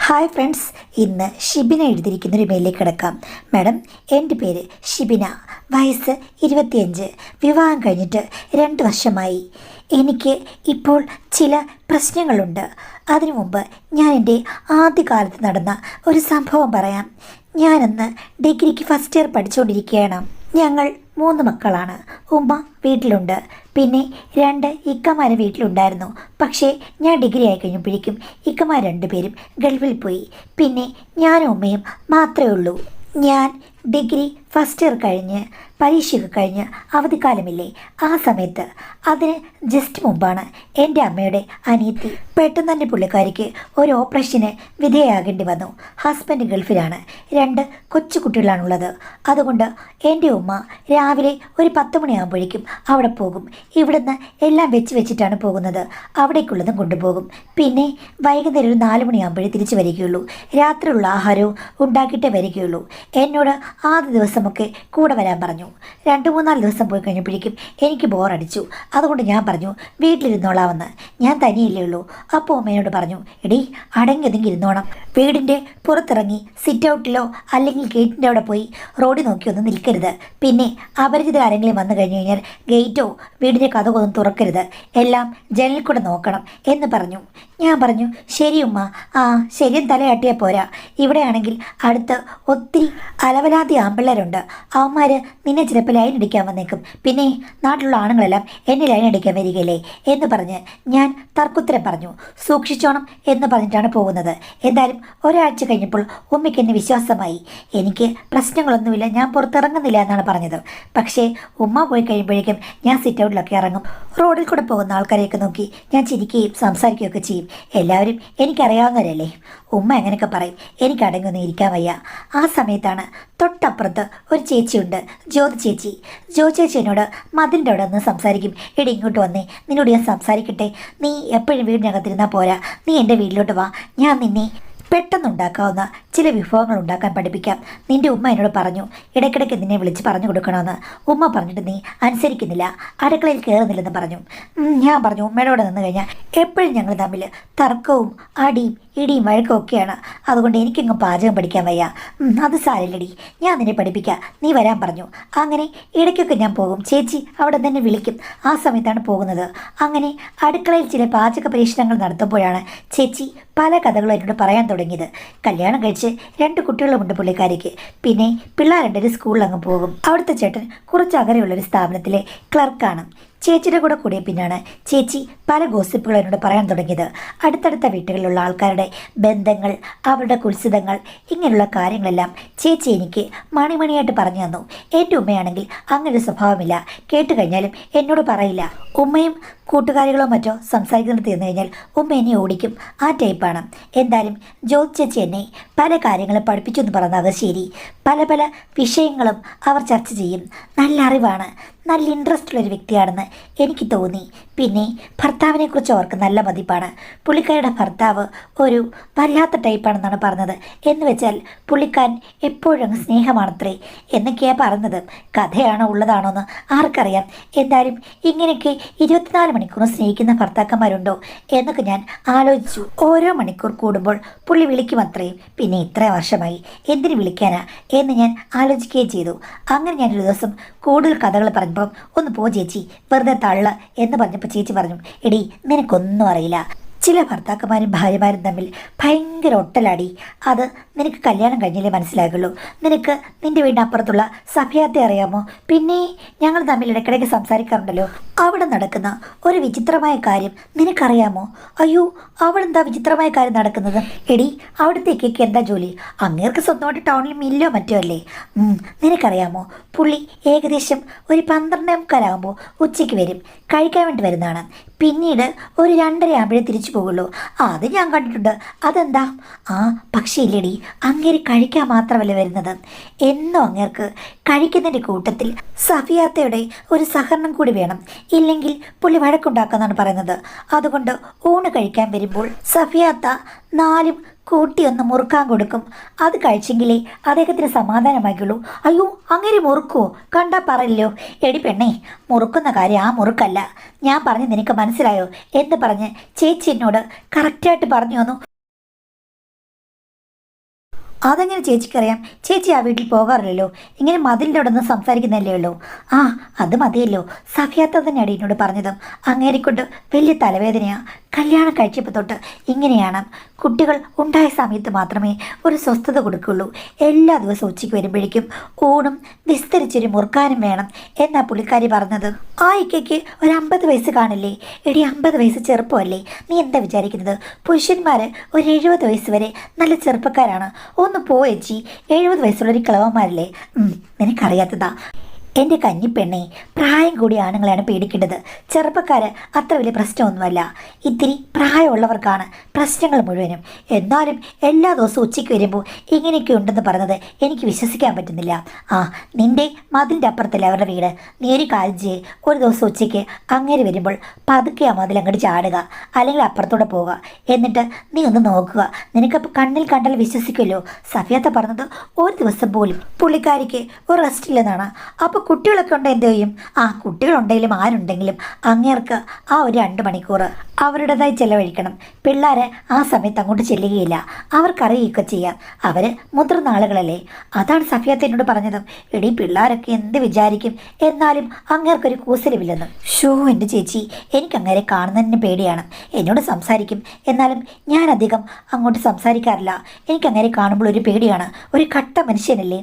Hi friends, ഇന്ന് ഷിബിന എഴുതിയിരിക്കുന്നൊരു മെയിലേക്ക് കിടക്കാം. Madam, എൻ്റെ പേര് ഷിബിന, വയസ്സ് 25, വിവാഹം കഴിഞ്ഞിട്ട് 2 വർഷമായി. എനിക്ക് ഇപ്പോൾ ചില പ്രശ്നങ്ങളുണ്ട്. അതിനു മുമ്പ് ഞാൻ എൻ്റെ ആദ്യകാലത്ത് നടന്ന ഒരു സംഭവം പറയാം. ഞാനന്ന് ഡിഗ്രിക്ക് ഫസ്റ്റ് ഇയർ പഠിച്ചുകൊണ്ടിരിക്കുകയാണ്. ഞങ്ങൾ 3 മക്കളാണ്. ഉമ്മ വീട്ടിലുണ്ട്, പിന്നെ 2 ഇക്കമാർ വീട്ടിലുണ്ടായിരുന്നു. പക്ഷേ ഞാൻ ഡിഗ്രി ആയി കഴിഞ്ഞപ്പോഴേക്കും ഇക്കമാർ 2 പേരും ഗൾഫിൽ പോയി. പിന്നെ ഞാനും ഉമ്മയും മാത്രമേ ഉള്ളൂ. ഞാൻ ഡിഗ്രി ഫസ്റ്റ് ഇയർ കഴിഞ്ഞ് പരീക്ഷയൊക്കെ കഴിഞ്ഞ് അവധിക്കാലമില്ലേ, ആ സമയത്ത് അതിന് ജസ്റ്റ് മുമ്പാണ് എൻ്റെ അമ്മയുടെ അനിയത്തി പെട്ടെന്ന് തന്നെ പുള്ളിക്കാരിക്ക് ഒരു ഓപ്പറേഷന് വിധേയമാകേണ്ടി വന്നു. ഹസ്ബൻഡ് ഗൾഫിലാണ്, 2 കൊച്ചു കുട്ടികളാണുള്ളത്. അതുകൊണ്ട് എൻ്റെ ഉമ്മ രാവിലെ ഒരു 10 മണിയാകുമ്പോഴേക്കും അവിടെ പോകും. ഇവിടുന്ന് എല്ലാം വെച്ചിട്ടാണ് പോകുന്നത്. അവിടേക്കുള്ളതും കൊണ്ടുപോകും. പിന്നെ വൈകുന്നേരം ഒരു 4 മണിയാകുമ്പോഴേ തിരിച്ചു വരികയുള്ളൂ. രാത്രിയുള്ള ആഹാരവും ഉണ്ടാക്കിയിട്ടേ വരികയുള്ളൂ. എന്നോട് ആദ്യ ദിവസമൊക്കെ കൂടെ വരാൻ പറഞ്ഞു. 2-3 ദിവസം പോയി കഴിഞ്ഞപ്പോഴേക്കും എനിക്ക് ബോറടിച്ചു. അതുകൊണ്ട് ഞാൻ പറഞ്ഞു വീട്ടിലിരുന്നോളാമെന്ന്. ഞാൻ തനിയല്ലേ ഉള്ളൂ. അപ്പോൾ അമ്മയോട് പറഞ്ഞു, എടീ അടങ്ങിയതെങ്കിൽ ഇരുന്നോണം. വീടിൻ്റെ പുറത്തിറങ്ങി സിറ്റ് ഔട്ടിലോ അല്ലെങ്കിൽ ഗേറ്റിൻ്റെ അവിടെ പോയി റോഡിൽ നോക്കിയൊന്നും നിൽക്കരുത്. പിന്നെ അപരിചിത ആരെങ്കിലും വന്നു കഴിഞ്ഞു കഴിഞ്ഞാൽ ഗേറ്റോ വീടിൻ്റെ കഥകൊന്നും തുറക്കരുത്. എല്ലാം ജനലിൽ കൂടെ നോക്കണം എന്ന് പറഞ്ഞു. ഞാൻ പറഞ്ഞു, ശരി ഉമ്മ. ശരിയും തലയാട്ടിയാൽ പോരാ. ഇവിടെയാണെങ്കിൽ അടുത്ത് ഒത്തിരി അലവലാതി ആമ്പിള്ളേരുണ്ട്. അവന്മാർ നിന്നെ ചിലപ്പോൾ ലൈൻ അടിക്കാൻ വന്നേക്കും. പിന്നെ നാട്ടിലുള്ള ആണുങ്ങളെല്ലാം എന്നെ ലൈൻ അടിക്കാൻ വരികയില്ലേ എന്ന് പറഞ്ഞ് ഞാൻ തർക്കുത്തരം പറഞ്ഞു. സൂക്ഷിച്ചോണം എന്ന് പറഞ്ഞിട്ടാണ് പോകുന്നത്. എന്തായാലും ഒരാഴ്ച കഴിഞ്ഞപ്പോൾ ഉമ്മയ്ക്ക് എന്നെ വിശ്വാസമായി. എനിക്ക് പ്രശ്നങ്ങളൊന്നുമില്ല, ഞാൻ പുറത്തിറങ്ങുന്നില്ല എന്നാണ് പറഞ്ഞത്. പക്ഷേ ഉമ്മ പോയി കഴിയുമ്പോഴേക്കും ഞാൻ സിറ്റ് ഔട്ടിലൊക്കെ ഇറങ്ങും. റോഡിൽ കൂടെ പോകുന്ന ആൾക്കാരെയൊക്കെ നോക്കി ഞാൻ ചിരിക്കുകയും സംസാരിക്കുകയൊക്കെ ചെയ്യും. എല്ലാവരും എനിക്കറിയാവുന്നവരല്ലേ. ഉമ്മ എങ്ങനെയൊക്കെ പറയും. എനിക്ക് അടങ്ങൊന്നും ഇരിക്കാൻ വയ്യ. ആ സമയത്താണ് തൊട്ടപ്പുറത്ത് ഒരു ചേച്ചിയുണ്ട്, ജ്യോതി ചേച്ചി. ജ്യോതി ചേച്ചി എന്നോട് മതിലിൻ്റെ അവിടെ നിന്ന് സംസാരിക്കും. എടി ഇങ്ങോട്ട് വന്നേ, നിന്നോട് ഞാൻ സംസാരിക്കട്ടെ. നീ എപ്പോഴും വീടിനകത്തിരുന്നാൽ പോരാ, നീ എൻ്റെ വീട്ടിലോട്ട് വാ. ഞാൻ നിന്നെ പെട്ടെന്നുണ്ടാക്കാവുന്ന ചില വിഭവങ്ങൾ ഉണ്ടാക്കാൻ പഠിപ്പിക്കാം. നിൻ്റെ ഉമ്മ എന്നോട് പറഞ്ഞു ഇടയ്ക്കിടയ്ക്ക് നിന്നെ വിളിച്ച് പറഞ്ഞു കൊടുക്കണമെന്ന്. ഉമ്മ പറഞ്ഞിട്ട് നീ അനുസരിക്കുന്നില്ല, അടുക്കളയിൽ കയറുന്നില്ലെന്ന് പറഞ്ഞു. ഞാൻ പറഞ്ഞു ഉമ്മയോടെ നിന്ന് കഴിഞ്ഞാൽ എപ്പോഴും ഞങ്ങൾ തമ്മിൽ തർക്കവും അടിയും ഇടിയും വഴക്കും ഒക്കെയാണ്. അതുകൊണ്ട് എനിക്കിങ്ങ് പാചകം പഠിക്കാൻ വയ്യ. അത് സാരില്ലടി, ഞാൻ നിന്നെ പഠിപ്പിക്കാം, നീ വരാൻ പറഞ്ഞു. അങ്ങനെ ഇടയ്ക്കൊക്കെ ഞാൻ പോകും. ചേച്ചി അവിടെ തന്നെ വിളിക്കും. ആ സമയത്താണ് പോകുന്നത്. അങ്ങനെ അടുക്കളയിൽ ചില പാചക പരീക്ഷണങ്ങൾ നടത്തുമ്പോഴാണ് ചേച്ചി പല കഥകളും എന്നോട് പറയാൻ തുടങ്ങിയത്. കല്യാണം കഴിച്ച് 2 കുട്ടികളുമുണ്ട് പുള്ളിക്കാരിക്ക്. പിന്നെ പിള്ളേർ 2 സ്കൂളിൽ അങ്ങ് പോകും. അവിടുത്തെ ചേട്ടൻ കുറച്ച് അകലെയുള്ളൊരു സ്ഥാപനത്തിലെ ക്ലർക്കാണ്. ചേച്ചിയുടെ കൂടെ കൂടിയ പിന്നാണ് ചേച്ചി പല ഗോസിപ്പുകൾ എന്നോട് പറയാൻ തുടങ്ങിയത്. അടുത്തടുത്ത വീട്ടുകളിലുള്ള ആൾക്കാരുടെ ബന്ധങ്ങൾ, അവരുടെ കുത്സിതങ്ങൾ, ഇങ്ങനെയുള്ള കാര്യങ്ങളെല്ലാം ചേച്ചി എനിക്ക് മണിമണിയായിട്ട് പറഞ്ഞു തന്നു. എൻ്റെ ഉമ്മയാണെങ്കിൽ അങ്ങനൊരു സ്വഭാവമില്ല. കേട്ട് കഴിഞ്ഞാലും എന്നോട് പറയില്ല. ഉമ്മയും കൂട്ടുകാരികളോ മറ്റോ സംസാരിക്കുന്നത് തീർന്നു കഴിഞ്ഞാൽ ഉമ്മ എന്നെ ഓടിക്കും. ആ ടൈപ്പാണ്. എന്തായാലും ജ്യോതി ചേച്ചി എന്നെ പല കാര്യങ്ങളും പഠിപ്പിച്ചു എന്ന് പറഞ്ഞത് ശരി. പല പല വിഷയങ്ങളും അവർ ചർച്ച ചെയ്യും. നല്ല അറിവാണ്, നല്ല ഇൻട്രസ്റ്റ് ഉള്ളൊരു വ്യക്തിയാണെന്ന് എനിക്ക് തോന്നി. പിന്നെ ഭർത്താവിനെക്കുറിച്ച് അവർക്ക് നല്ല മതിപ്പാണ്. പുള്ളിക്കാരുടെ ഭർത്താവ് ഒരു വല്ലാത്ത ടൈപ്പാണെന്നാണ് പറഞ്ഞത്. എന്ന് വെച്ചാൽ പുള്ളിക്കാരൻ എപ്പോഴും അങ്ങ് സ്നേഹമാണത്രേ എന്നൊക്കെയാണ് പറഞ്ഞത്. കഥയാണോ ഉള്ളതാണോ എന്ന് ആർക്കറിയാം. എന്തായാലും ഇങ്ങനെയൊക്കെ 24 മണിക്കൂറും സ്നേഹിക്കുന്ന ഭർത്താക്കന്മാരുണ്ടോ എന്നൊക്കെ ഞാൻ ആലോചിച്ചു. ഓരോ മണിക്കൂർ കൂടുമ്പോൾ പുള്ളി വിളിക്കുമത്രേ. പിന്നെ ഇത്ര വർഷമായി എന്തിനു വിളിക്കാനാ എന്ന് ഞാൻ ആലോചിക്കുകയും ചെയ്തു. അങ്ങനെ ഞാനൊരു ദിവസം കൂടുതൽ കഥകൾ പറഞ്ഞപ്പം ഒന്ന് പോ ചേച്ചി, വെറുതെ തള്ള എന്ന് പറഞ്ഞപ്പോൾ ചേച്ചി പറഞ്ഞു, എടി നിനക്കൊന്നും അറിയില്ല. ചില ഭർത്താക്കന്മാരും ഭാര്യമാരും തമ്മിൽ ഭയങ്കര ഒട്ടലാടി. അത് നിനക്ക് കല്യാണം കഴിഞ്ഞാലേ മനസ്സിലാകുള്ളൂ. നിനക്ക് നിൻ്റെ വീടിനപ്പുറത്തുള്ള സഭയത്തെ അറിയാമോ? പിന്നെ ഞങ്ങൾ തമ്മിൽ ഇടയ്ക്കിടയ്ക്ക് സംസാരിക്കാറുണ്ടല്ലോ. അവിടെ നടക്കുന്ന ഒരു വിചിത്രമായ കാര്യം നിനക്കറിയാമോ? അയ്യോ, അവിടെന്താ വിചിത്രമായ കാര്യം നടക്കുന്നത്? എടി അവിടത്തേക്കൊക്കെ എന്താ ജോലി? അങ്ങേർക്ക് സ്വന്തമായിട്ട് ടൗണിൽ മില്ലോ മറ്റോ അല്ലേ? നിനക്കറിയാമോ? പുള്ളി ഏകദേശം ഒരു 12:45 ഉച്ചയ്ക്ക് വരും. കഴിക്കാൻ വേണ്ടി വരുന്നതാണ്. പിന്നീട് ഒരു 2:30 ആകുമ്പോഴേ തിരിച്ചു പോകുള്ളൂ. അത് ഞാൻ കണ്ടിട്ടുണ്ട്. അതെന്താ? പക്ഷേ ഇല്ലടി, അങ്ങേര് കഴിക്കാൻ മാത്രമല്ല വരുന്നത്. എന്നും അങ്ങേർക്ക് കഴിക്കുന്നതിൻ്റെ കൂട്ടത്തിൽ സഫിയാത്തയുടെ ഒരു സഹകരണം കൂടി വേണം. ഇല്ലെങ്കിൽ പുള്ളി വഴക്കുണ്ടാക്കാന്നാണ് പറയുന്നത്. അതുകൊണ്ട് ഊണ് കഴിക്കാൻ വരുമ്പോൾ സഫിയാത്ത 4 കൂട്ടിയൊന്ന് മുറുക്കാൻ കൊടുക്കും. അത് കഴിച്ചെങ്കിലേ അദ്ദേഹത്തിന് സമാധാനമാകുള്ളൂ. അയ്യോ, അങ്ങനെ മുറുക്കുമോ? കണ്ടാൽ പറയല്ലോ. എടി പെണ്ണേ, മുറുക്കുന്ന കാര്യം ആ മുറുക്കല്ല. ഞാൻ പറഞ്ഞ് നിനക്ക് മനസ്സിലായോ എന്ന് പറഞ്ഞ് ചേച്ചി എന്നോട് കറക്റ്റായിട്ട് പറഞ്ഞു തന്നു. അതെങ്ങനെ ചേച്ചിക്കറിയാം? ചേച്ചി ആ വീട്ടിൽ പോകാറില്ലല്ലോ. ഇങ്ങനെ മതിലിൻ്റെ അവിടെ നിന്ന് സംസാരിക്കുന്നതല്ലേ ഉള്ളൂ. ആ, അത് മതിയല്ലോ. സഫിയാത്ത തന്നെയാണ് എന്നോട് പറഞ്ഞതും. അങ്ങേരെക്കൊണ്ട് വലിയ തലവേദനയാ. കല്യാണം കഴിച്ചപ്പോൾ തൊട്ട് ഇങ്ങനെയാണ്. കുട്ടികൾ ഉണ്ടായ സമയത്ത് മാത്രമേ ഒരു സ്വസ്ഥത കൊടുക്കുള്ളൂ. എല്ലാ ദിവസവും ഉച്ചയ്ക്ക് വരുമ്പോഴേക്കും ഊണും വിസ്തരിച്ചൊരു മുറുക്കാനും വേണം എന്നാ പുള്ളിക്കാരി പറഞ്ഞത്. ആ ഇക്കയ്ക്ക് ഒരു 50 വയസ്സ് കാണില്ലേ? എടി, 50 വയസ്സ് ചെറുപ്പമല്ലേ? നീ എന്താ വിചാരിക്കുന്നത്? പുരുഷന്മാർ ഒരു 70 വയസ്സ് വരെ നല്ല ചെറുപ്പക്കാരാണ്. ഒന്ന് പോയേച്ചി, 70 വയസ്സുള്ളൊരു കിളവന്മാരല്ലേ? നിനക്കറിയാത്തതാ എൻ്റെ കന്നിപ്പെണ്ണെ. പ്രായം കൂടിയ ആണുങ്ങളെയാണ് പേടിക്കേണ്ടത്. ചെറുപ്പക്കാർ അത്ര വലിയ പ്രശ്നമൊന്നുമല്ല. ഇത്തിരി പ്രായമുള്ളവർക്കാണ് പ്രശ്നങ്ങൾ മുഴുവനും. എന്നാലും എല്ലാ ദിവസവും ഉച്ചയ്ക്ക് വരുമ്പോൾ ഇങ്ങനെയൊക്കെ ഉണ്ടെന്ന് പറഞ്ഞത് എനിക്ക് വിശ്വസിക്കാൻ പറ്റുന്നില്ല. ആ, നിൻ്റെ മതിലിൻ്റെ അപ്പുറത്തല്ലേ അവരുടെ വീട്. നീ ഒരു കാര്യം ചെയ്യ്, ഒരു ദിവസം ഉച്ചയ്ക്ക് അങ്ങേര് വരുമ്പോൾ പതുക്കെ ആ മതിൽ അങ്ങോട്ട് ചാടുക, അല്ലെങ്കിൽ അപ്പുറത്തൂടെ പോവുക. എന്നിട്ട് നീ ഒന്ന് നോക്കുക. നിനക്കപ്പോൾ കണ്ണിൽ കണ്ടാൽ വിശ്വസിക്കുമല്ലോ. സഫിയാത്ത പറഞ്ഞത് ഒരു ദിവസം പോലും പുള്ളിക്കാരിക്ക് ഒരു റെസ്റ്റ് ഇല്ലെന്നാണ്. അപ്പോൾ കുട്ടികളൊക്കെ ഉണ്ട് എന്ത് ചെയ്യും? ആ, കുട്ടികളുണ്ടെങ്കിലും ആരുണ്ടെങ്കിലും അങ്ങേർക്ക് ആ ഒരു 2 മണിക്കൂർ അവരുടേതായി ചെലവഴിക്കണം. പിള്ളേരെ ആ സമയത്ത് അങ്ങോട്ട് ചെല്ലുകയില്ല. അവർക്കറിയുകയൊക്കെ ചെയ്യാം. അവർ മുതിർന്ന ആളുകളല്ലേ. അതാണ് സഫിയാത്ത എന്നോട് പറഞ്ഞതും. എടി, പിള്ളേരൊക്കെ എന്ത് വിചാരിക്കും? എന്നാലും അങ്ങേർക്കൊരു കൂസലുമില്ലെന്നും. ഷോ എൻ്റെ ചേച്ചി, എനിക്ക് അങ്ങേരെ കാണുന്നതിന് പേടിയാണ്. എന്നോട് സംസാരിക്കും, എന്നാലും ഞാൻ അധികം അങ്ങോട്ട് സംസാരിക്കാറില്ല. എനിക്ക് അങ്ങേരെ കാണുമ്പോൾ ഒരു പേടിയാണ്. ഒരു കട്ട മനുഷ്യനല്ലേ.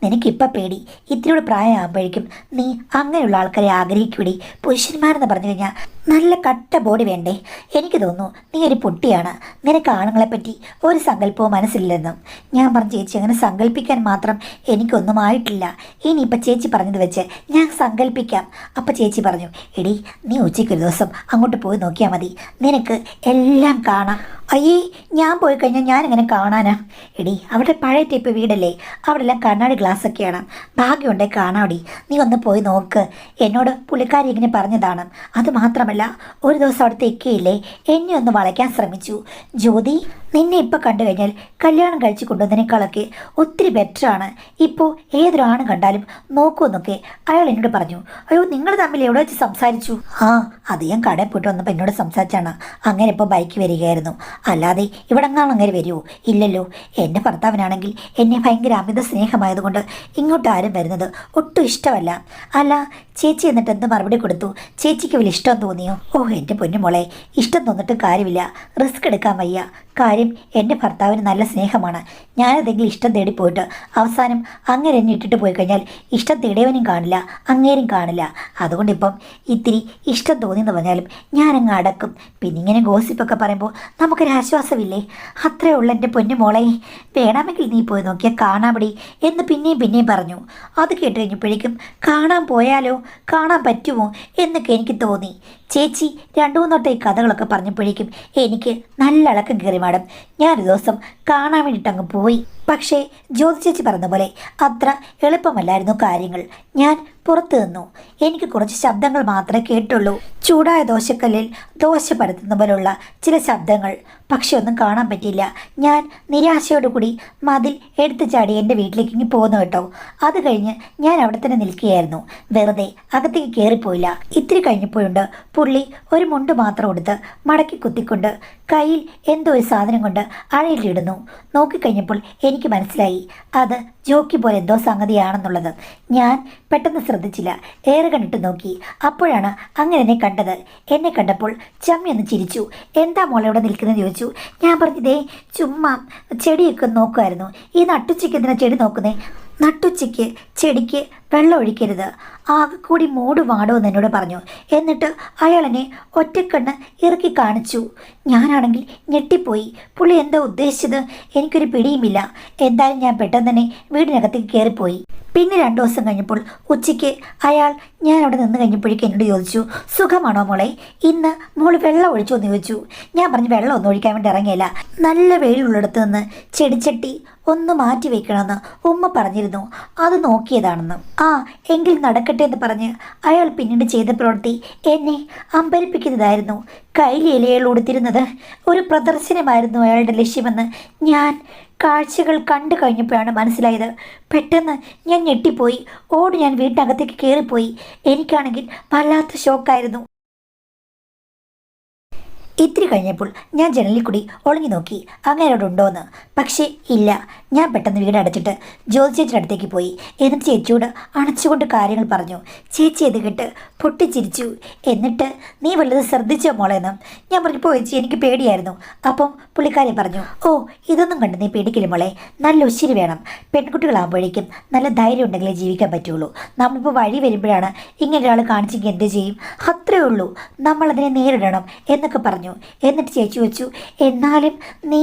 നിനക്കിപ്പം പേടി. ഇത്തിരിയോട് പ്രായമാകുമ്പോഴേക്കും നീ അങ്ങനെയുള്ള ആൾക്കാരെ ആഗ്രഹിക്കൂടി. പുരുഷന്മാരെന്ന് പറഞ്ഞു കഴിഞ്ഞാൽ നല്ല കട്ട ബോഡി വേണ്ടേ? എനിക്ക് തോന്നുന്നു നീ ഒരു പൊട്ടിയാണ്. നിനക്ക് ആണുങ്ങളെപ്പറ്റി ഒരു സങ്കല്പവും മനസ്സിലെന്നും. ഞാൻ പറഞ്ഞു, ചേച്ചി അങ്ങനെ സങ്കല്പിക്കാൻ മാത്രം എനിക്കൊന്നും ആയിട്ടില്ല. ഇനിയിപ്പോൾ ചേച്ചി പറഞ്ഞത് വെച്ച് ഞാൻ സങ്കല്പിക്കാം. അപ്പം ചേച്ചി പറഞ്ഞു, എടി, നീ ഉച്ചയ്ക്കൊരു ദിവസം അങ്ങോട്ട് പോയി നോക്കിയാൽ മതി. നിനക്ക് എല്ലാം കാണാം. അയ്യേ, ഞാൻ പോയി കഴിഞ്ഞാൽ ഞാനിങ്ങനെ കാണാനാ? എടി, അവിടെ പഴയ ടൈപ്പ് വീടല്ലേ? അവിടെ എല്ലാം കണ്ണാടി ഗ്ലാസ്സൊക്കെയാണ്. ഭാഗ്യമുണ്ടേ കാണാടി. നീ ഒന്ന് പോയി നോക്ക്. എന്നോട് പുള്ളിക്കാരി ഇങ്ങനെ പറഞ്ഞതാണ്. അതുമാത്രമല്ല, ഒരു ദിവസം അവിടുത്തെ ഇക്കയില്ലേ എന്നെ ഒന്ന് വളയ്ക്കാൻ ശ്രമിച്ചു. ജ്യോതി, നിന്നെ ഇപ്പോൾ കണ്ടു കഴിഞ്ഞാൽ കല്യാണം കഴിച്ച് കൊണ്ടുവന്നതിനേക്കാളൊക്കെ ഒത്തിരി ബെറ്ററാണ്. ഇപ്പോൾ ഏതൊരാണ് കണ്ടാലും നോക്കുമെന്നൊക്കെ അയാൾ എന്നോട് പറഞ്ഞു. അയ്യോ, നിങ്ങൾ തമ്മിൽ എവിടെ വെച്ച് സംസാരിച്ചു? ആ, അത് ഞാൻ കടയിൽ പോയിട്ട് വന്നപ്പോൾ എന്നോട് സംസാരിച്ചാണ്. അങ്ങനെ ഇപ്പോൾ ബൈക്ക് വരികയായിരുന്നു. അല്ലാതെ ഇവിടെ എങ്ങാനും അങ്ങനെ വരുമോ? ഇല്ലല്ലോ. എൻ്റെ ഭർത്താവിനാണെങ്കിൽ എന്നെ ഭയങ്കര അമിത സ്നേഹമായതുകൊണ്ട് ഇങ്ങോട്ട് ആരും വരുന്നത് ഒട്ടും ഇഷ്ടമല്ല. അല്ല, ചേച്ചി എന്നിട്ട് എന്ത് മറുപടി കൊടുത്തു? ചേച്ചിക്ക് വലിയ ഇഷ്ടം തോന്നിയോ? ഓ, എൻ്റെ പൊന്നുമോളെ, ഇഷ്ടം തോന്നിട്ട് കാര്യമില്ല. റിസ്ക് എടുക്കാൻ വയ്യ. കാര്യം എൻ്റെ ഭർത്താവിന് നല്ല സ്നേഹമാണ്. ഞാനതെങ്കിലും ഇഷ്ടം തേടി പോയിട്ട് അവസാനം അങ്ങനെ എന്നെ ഇട്ടിട്ട് പോയി കഴിഞ്ഞാൽ ഇഷ്ടം തേടിയവനും കാണില്ല, അങ്ങേരും കാണില്ല. അതുകൊണ്ടിപ്പം ഇത്തിരി ഇഷ്ടം തോന്നിയെന്ന് പറഞ്ഞാലും ഞാനങ്ങ് അടക്കും. പിന്നെ ഇങ്ങനെ ഗോസിപ്പൊക്കെ പറയുമ്പോൾ നമുക്കൊരാശ്വാസമില്ലേ? അത്രേ ഉള്ളൂ എൻ്റെ പൊന്നുമോളെ. വേണമെങ്കിൽ നീ പോയി നോക്കിയാൽ കാണാമടി എന്ന് പിന്നെയും പറഞ്ഞു. അത് കേട്ട് കഴിഞ്ഞപ്പോഴേക്കും കാണാൻ പോയാലോ, കാണാൻ പറ്റുമോ എന്നൊക്കെ എനിക്ക് തോന്നി. ചേച്ചി 2-3 വട്ടം ഈ കഥകളൊക്കെ പറഞ്ഞപ്പോഴേക്കും എനിക്ക് നല്ല ഇളക്കം കയറി മാഡം. ഞാനൊരു ദിവസം കാണാൻ വേണ്ടിയിട്ട് അങ്ങ് പോയി. പക്ഷേ ജ്യോതി ചേച്ചി പറഞ്ഞ പോലെ അത്ര എളുപ്പമല്ലായിരുന്നു കാര്യങ്ങൾ. ഞാൻ പുറത്തു നിന്നു. എനിക്ക് കുറച്ച് ശബ്ദങ്ങൾ മാത്രമേ കേട്ടുള്ളൂ. ചൂടായ ദോശക്കല്ലിൽ ദോശ പരത്തുന്ന പോലുള്ള ചില ശബ്ദങ്ങൾ. പക്ഷെ ഒന്നും കാണാൻ പറ്റിയില്ല. ഞാൻ നിരാശയോടുകൂടി മതിൽ എടുത്തു ചാടി എൻ്റെ വീട്ടിലേക്ക് ഇങ്ങ് പോന്നു കേട്ടോ. അത് കഴിഞ്ഞ് ഞാൻ അവിടെ തന്നെ നിൽക്കുകയായിരുന്നു. വെറുതെ അകത്തേക്ക് കയറിപ്പോയില്ല. ഇത്തിരി കഴിഞ്ഞപ്പോഴുണ്ട് പുള്ളി ഒരു മുണ്ട് മാത്രം എടുത്ത് മടക്കി കുത്തിക്കൊണ്ട് കയ്യിൽ എന്തോ ഒരു സാധനം കൊണ്ട് അഴയിലിടുന്നു. നോക്കിക്കഴിഞ്ഞപ്പോൾ എനിക്ക് മനസ്സിലായി അത് ജോക്കി പോലെ എന്തോ സംഗതിയാണെന്നുള്ളത്. ഞാൻ പെട്ടെന്ന് ശ്രദ്ധിച്ചില്ല. ഏറെ കണ്ടിട്ട് നോക്കി. അപ്പോഴാണ് അങ്ങനെ എന്നെ കണ്ടത്. എന്നെ കണ്ടപ്പോൾ ചമ്മി ഒന്ന് ചിരിച്ചു. എന്താ മോളെ ഇവിടെ നിൽക്കുന്നത് ചോദിച്ചു. ഞാൻ പറഞ്ഞതേ ചുമ്മാ ചെടിയൊക്കെ നോക്കുമായിരുന്നു. ഈ നട്ടുച്ചയ്ക്ക് എന്തിനാ ചെടി നോക്കുന്നേ? നട്ടുച്ചയ്ക്ക് ചെടിക്ക് വെള്ളം ഒഴിക്കരുത്, ആകെ കൂടി മൂട് വാടുമെന്ന് എന്നോട് പറഞ്ഞു. എന്നിട്ട് അയാളെന്നെ ഒറ്റക്കണ്ണ് ഇറക്കി കാണിച്ചു. ഞാനാണെങ്കിൽ ഞെട്ടിപ്പോയി. പുള്ളി എന്താ ഉദ്ദേശിച്ചത് എനിക്കൊരു പിടിയുമില്ല. എന്തായാലും ഞാൻ പെട്ടെന്ന് തന്നെ വീടിനകത്തേക്ക് കയറിപ്പോയി. പിന്നെ 2 ദിവസം കഴിഞ്ഞപ്പോൾ ഉച്ചയ്ക്ക് അയാൾ ഞാൻ അവിടെ നിന്ന് കഴിഞ്ഞപ്പോഴേക്കും എന്നോട് ചോദിച്ചു, സുഖമാണോ മോളെ? ഇന്ന് മോള് വെള്ളം ഒഴിച്ചോ എന്ന് ചോദിച്ചു. ഞാൻ പറഞ്ഞു വെള്ളം ഒന്നും ഒഴിക്കാൻ വേണ്ടി ഇറങ്ങിയില്ല. നല്ല വെയിലുള്ളിടത്ത് നിന്ന് ചെടിച്ചട്ടി ഒന്ന് മാറ്റി വെക്കണമെന്ന് ഉമ്മ പറഞ്ഞിരുന്നു. അത് നോക്കിയതാണെന്ന്. ആ, എങ്കിൽ നടക്കട്ടെ എന്ന് പറഞ്ഞ് അയാൾ പിന്നീട് ചെയ്ത പ്രവൃത്തി എന്നെ അമ്പരിപ്പിക്കുന്നതായിരുന്നു. കയ്യിൽ ഇലകൾ ഉടുത്തിരുന്നത് ഒരു പ്രദർശനമായിരുന്നു അയാളുടെ ലക്ഷ്യമെന്ന് ഞാൻ കാഴ്ചകൾ കണ്ടു കഴിഞ്ഞപ്പോഴാണ് മനസ്സിലായത്. പെട്ടെന്ന് ഞാൻ ഞെട്ടിപ്പോയി. ഞാൻ വീട്ടിനകത്തേക്ക് കയറിപ്പോയി. എനിക്കാണെങ്കിൽ വല്ലാത്ത ഷോക്കായിരുന്നു. ഇത്തിരി കഴിഞ്ഞപ്പോൾ ഞാൻ ജനലിൽ കൂടി ഒളിഞ്ഞു നോക്കി അങ്ങേരോടുണ്ടോയെന്ന്. പക്ഷേ ഇല്ല. ഞാൻ പെട്ടെന്ന് വീട് അടച്ചിട്ട് ജ്യോതി ചേച്ചിയുടെ അടുത്തേക്ക് പോയി. എന്നിട്ട് ചേച്ചിയോട് അണച്ചുകൊണ്ട് കാര്യങ്ങൾ പറഞ്ഞു. ചേച്ചി ഇത് കേട്ട് പൊട്ടിച്ചിരിച്ചു. എന്നിട്ട് നീ വല്ലത് ശ്രദ്ധിച്ചോ മോളെന്ന് ഞാൻ പറഞ്ഞു. ചേച്ചി എനിക്ക് പേടിയായിരുന്നു. അപ്പം പുള്ളിക്കാരി പറഞ്ഞു, ഓ ഇതൊന്നും കണ്ട് നീ പേടിക്കില്ല മോളെ, നല്ല ഉശിരി വേണം. പെൺകുട്ടികളാകുമ്പോഴേക്കും നല്ല ധൈര്യം ഉണ്ടെങ്കിലേ ജീവിക്കാൻ പറ്റുള്ളൂ. നമ്മളിപ്പോൾ വഴി വരുമ്പോഴാണ് ഇങ്ങനെ ഒരാൾ കാണിച്ചെങ്കിൽ എന്ത് ചെയ്യും? അത്രേ ഉള്ളൂ, നമ്മളതിനെ നേരിടണം എന്നൊക്കെ പറഞ്ഞു. എന്നിട്ട് ചേച്ചി വെച്ചു, എന്നാലും നീ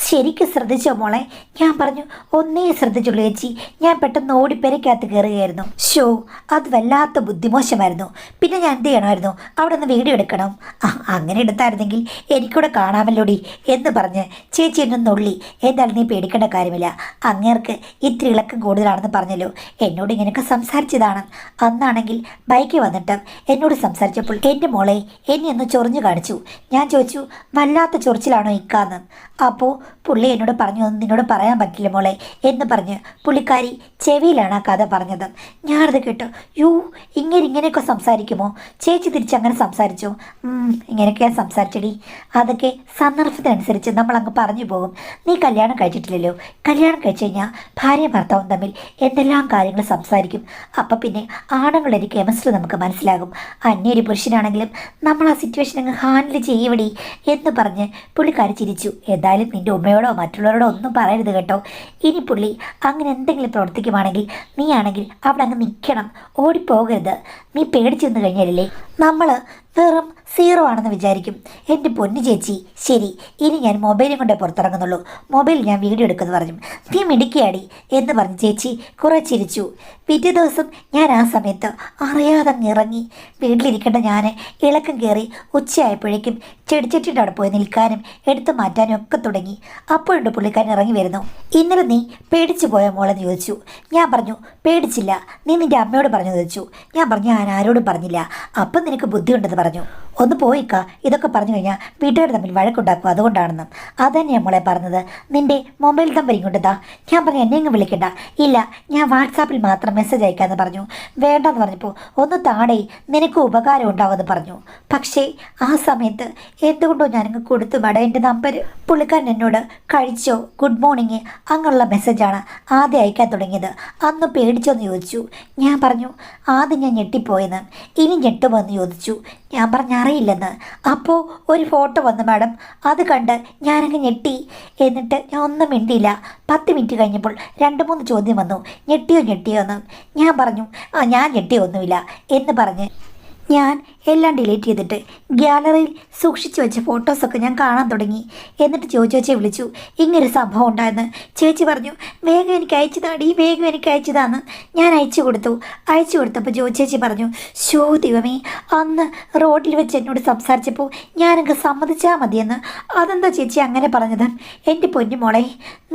ശരിക്കും ശ്രദ്ധിച്ചോ മോളെ? ഞാൻ പറഞ്ഞു, ഒന്നേ ശ്രദ്ധിച്ചുള്ളൂ ചേച്ചി. ഞാൻ പെട്ടെന്ന് ഓടിപ്പെരയ്ക്കകത്ത് കയറുകയായിരുന്നു. അത് വല്ലാത്ത ബുദ്ധിമോശമായിരുന്നു. പിന്നെ ഞാൻ എന്ത് ചെയ്യണമായിരുന്നു? അവിടെ നിന്ന് വീഡിയോ എടുക്കണം. അങ്ങനെ എടുത്തായിരുന്നെങ്കിൽ എനിക്കൂടെ കാണാമല്ലോടി എന്ന് പറഞ്ഞ് ചേച്ചി എന്നെ നുള്ളി. എന്തായാലും നീ പേടിക്കേണ്ട കാര്യമില്ല, അങ്ങേർക്ക് ഇത്തിരി ഇളക്കം കൂടുതലാണെന്ന് പറഞ്ഞല്ലോ. എന്നോട് ഇങ്ങനെയൊക്കെ സംസാരിച്ചതാണ്. അന്നാണെങ്കിൽ ബൈക്കിൽ വന്നിട്ട് എന്നോട് സംസാരിച്ചപ്പോൾ എൻ്റെ മോളെ എന്നെ ഒന്ന് ചൊറിഞ്ഞു കാണിച്ചു. ഞാൻ ചോദിച്ചു, വല്ലാത്ത ചൊറിച്ചിലാണോ ഇക്കാന്ന്? അപ്പോൾ പുള്ളി എന്നോട് പറഞ്ഞു, ഒന്നും നിന്നോട് പറയാൻ പറ്റില്ല മോളെ എന്ന് പറഞ്ഞ് പുള്ളിക്കാരി ചെവിയിലാണ് ആ കഥ പറഞ്ഞത്. ഞാനത് കേട്ടു, ഇങ്ങനെയൊക്കെ സംസാരിക്കുമോ? ചേച്ചി തിരിച്ചങ്ങനെ സംസാരിച്ചോ? ഇങ്ങനെയൊക്കെ ഞാൻ സംസാരിച്ചടി. അതൊക്കെ സന്ദർഭത്തിനനുസരിച്ച് നമ്മൾ അങ്ങ് പറഞ്ഞു പോകും. നീ കല്യാണം കഴിച്ചിട്ടില്ലല്ലോ. കല്യാണം കഴിച്ചു കഴിഞ്ഞാൽ ഭാര്യയും ഭർത്താവും തമ്മിൽ എന്തെല്ലാം കാര്യങ്ങൾ സംസാരിക്കും. അപ്പം പിന്നെ ആണുങ്ങളുടെ ഒരു കെമിസ്ട്രി നമുക്ക് മനസ്സിലാകും. അന്യൊരു പുരുഷനാണെങ്കിലും നമ്മൾ ആ സിറ്റുവേഷൻ അങ്ങ് ഹാൻഡിൽ ചെയ്യുവടി എന്ന് പറഞ്ഞ് പുള്ളിക്കാരി ചിരിച്ചു. എന്തായാലും നിൻ്റെ ഉമ്മയോടോ മറ്റുള്ളവരോടോ ഒന്നും പറയരുത് കേട്ടോ. ഇനി പുള്ളി അങ്ങനെ എന്തെങ്കിലും പ്രവർത്തിക്കുവാണെങ്കിൽ നീ ആണെങ്കിൽ അവിടെ അങ്ങ് നിൽക്കണം, ഓടിപ്പോകരുത്. നീ പേടിച്ചു നിന്ന് കഴിഞ്ഞാലല്ലേ നമ്മൾ വെറും 0 ആണെന്ന് വിചാരിക്കും. എൻ്റെ പൊന്നു ചേച്ചി, ശരി, ഇനി ഞാൻ മൊബൈലും കൊണ്ടേ പുറത്തിറങ്ങുന്നുള്ളൂ. മൊബൈലിൽ ഞാൻ വീഡിയോ എടുക്കുമെന്ന് പറഞ്ഞു. നീ മിടുക്കിയാടി എന്ന് പറഞ്ഞ് ചേച്ചി കുറെ ചിരിച്ചു. പിറ്റേ ദിവസം ഞാൻ ആ സമയത്ത് അറിയാതെ ഇറങ്ങി. വീട്ടിലിരിക്കേണ്ട ഞാൻ ഇളക്കം കയറി ഉച്ചയായപ്പോഴേക്കും ചെടിച്ചട്ടിയുടെ അവിടെ പോയി നിൽക്കാനും എടുത്തു മാറ്റാനും ഒക്കെ തുടങ്ങി. അപ്പോഴുണ്ട് പുള്ളിക്കാരൻ ഇറങ്ങി വരുന്നു. ഇന്നലെ നീ പേടിച്ചു പോയ മോളെന്ന് ചോദിച്ചു. ഞാൻ പറഞ്ഞു, പേടിച്ചില്ല. നീ നിൻ്റെ അമ്മയോട് പറഞ്ഞു ചോദിച്ചു. ഞാൻ പറഞ്ഞു, ഞാൻ ആരോടും പറഞ്ഞില്ല. അപ്പം നിനക്ക് ബുദ്ധിയുണ്ടെന്ന് പറഞ്ഞു. ഒന്ന് പോയിക്ക, ഇതൊക്കെ പറഞ്ഞു കഴിഞ്ഞാൽ വീട്ടുകാർ തമ്മിൽ വഴക്കുണ്ടാക്കും, അതുകൊണ്ടാണെന്ന്. അതന്നെയാണ് മോളെ പറഞ്ഞത്. നിൻ്റെ മൊബൈൽ നമ്പർ ഇങ്ങോട്ടാ. ഞാൻ പറഞ്ഞു, എന്നെ ഇങ്ങ് വിളിക്കണ്ട. ഇല്ല, ഞാൻ വാട്സാപ്പിൽ മാത്രം മെസ്സേജ് അയക്കാമെന്ന് പറഞ്ഞു. വേണ്ടെന്ന് പറഞ്ഞപ്പോൾ, ഒന്ന് താടേ, നിനക്ക് ഉപകാരം ഉണ്ടാവുമെന്ന് പറഞ്ഞു. പക്ഷേ ആ സമയത്ത് എന്തുകൊണ്ടോ ഞാനങ്ങ് കൊടുത്തു മാഡം എൻ്റെ നമ്പർ. പുള്ളിക്കാരൻ എന്നോട് കഴിച്ചോ, ഗുഡ് മോർണിംഗ് അങ്ങനെയുള്ള മെസ്സേജാണ് ആദ്യം അയക്കാൻ തുടങ്ങിയത്. അന്ന് പേടിച്ചോന്ന് ചോദിച്ചു. ഞാൻ പറഞ്ഞു, ആദ്യം ഞാൻ ഞെട്ടിപ്പോയെന്ന്. ഇനി ഞെട്ടുമോ എന്ന് ചോദിച്ചു. ഞാൻ പറഞ്ഞ അറിയില്ലെന്ന്. അപ്പോൾ ഒരു ഫോട്ടോ വന്നു മാഡം, അത് കണ്ട് ഞാനങ്ങ് ഞെട്ടി. എന്നിട്ട് ഞാൻ ഒന്നും മിണ്ടിയില്ല. 10 മിനിറ്റ് കഴിഞ്ഞപ്പോൾ 2-3 ചോദ്യം വന്നു, ഞെട്ടിയോ എന്ന്. ഞാൻ പറഞ്ഞു, ഞാൻ ഞെട്ടിയൊന്നുമില്ല എന്ന് പറഞ്ഞ് ഞാൻ എല്ലാം ഡിലീറ്റ് ചെയ്തിട്ട് ഗ്യാലറിയിൽ സൂക്ഷിച്ചു വെച്ച ഫോട്ടോസൊക്കെ ഞാൻ കാണാൻ തുടങ്ങി. എന്നിട്ട് ചേച്ചിയെ വിളിച്ചു. ഇങ്ങനൊരു സംഭവം ഉണ്ടായെന്ന്. ചേച്ചി പറഞ്ഞു, വേഗം എനിക്ക് അയച്ചതാടി, വേഗം എനിക്ക് അയച്ചതാന്ന്. ഞാൻ അയച്ചു കൊടുത്തപ്പോൾ ചേച്ചി പറഞ്ഞു, ദൈവമേ, അന്ന് റോഡിൽ വെച്ച് എന്നോട് സംസാരിച്ചപ്പോൾ ഞാനങ്ങ് സമ്മതിച്ചാൽ മതിയെന്ന്. അതെന്താ ചേച്ചി അങ്ങനെ പറഞ്ഞത്? എൻ്റെ പൊന്നു മോളെ,